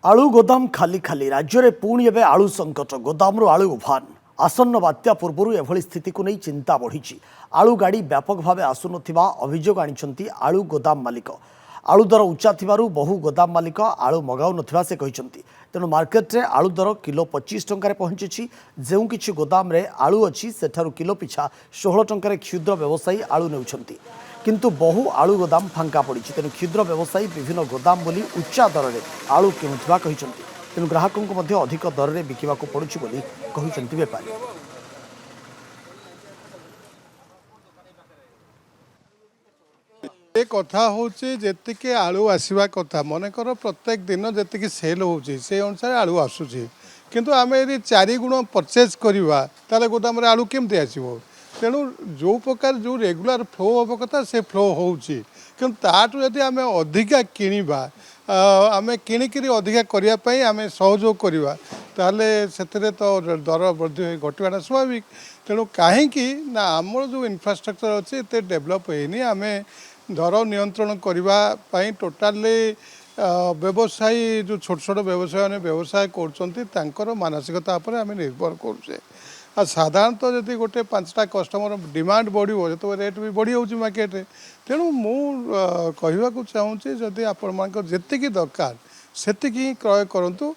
आलू गोदाम खाली खाली राज्य में पुणी एवं आलू संकट गोदामु आलू उभान आसन्न बात्या पूर्व एभली स्थिति को नहीं चिंता बढ़ी आलू गाड़ी व्यापक भाव आसुन अभियोग आनी आलू गोदाम मालिक आलू दर उच्चा थिबारु बहु गोदाम मालिक आलू मगाऊ नथिबा से कहिसंती तेणु मार्केट रे आलू दर किलो 25 टंका पहुंची जो किछि गोदाम रे आलू अच्छी सेठारु किलो पिछा 16 टंका क्षुद्र व्यवसायी आलू नेउछंती किंतु बहु आलू गोदाम फांका पड़ी तेणु क्षुद्र व्यवसायी विभिन्न गोदाम बोली उच्चा दर में आलू किणुवा कहते तेणु ग्राहकों को मध्य अधिक दर में बिकवा पड़ुछि बोली कहते बेपारी। ए कथा होची जेतिके आलू आसीबा कथा मनकर प्रत्येक दिन जेतिके सेल होची से अनुसार आलू आसुची किंतु आमे यदि 4 गुण परचेज करवा ताले गोदाम रे आलू केमती आसीबो तेणु जो प्रकार जो रेगुलर फ्लो हम कथा से फ्लो होची किंतु ताठू यदि आमे अधिका किनिबा आमे किनिकरी अधिका करिया पई आमे सहयोग करवा ताले सेतरे तो दर वृद्धि घटवाटा स्वाभाविक तेणु कहीं ना आमर जो इंफ्रास्ट्रक्चर अच्छे एत डेभलप होनी आमे दर नियंत्रण करने टोटाली व्यवसायी जो छोट छोट व्यवसाय ने व्यवसाय कर मानसिकता आम निर्भर करुचे आ साधारणतः जब गोटे 5टा कस्टमर डिमांड बढ़ो जो रेट भी बढ़ी जाऊँगी मार्केट रे तेणु मु कहवाक चाहूँगी जदि आपण जी दरकार से क्रय करूँ।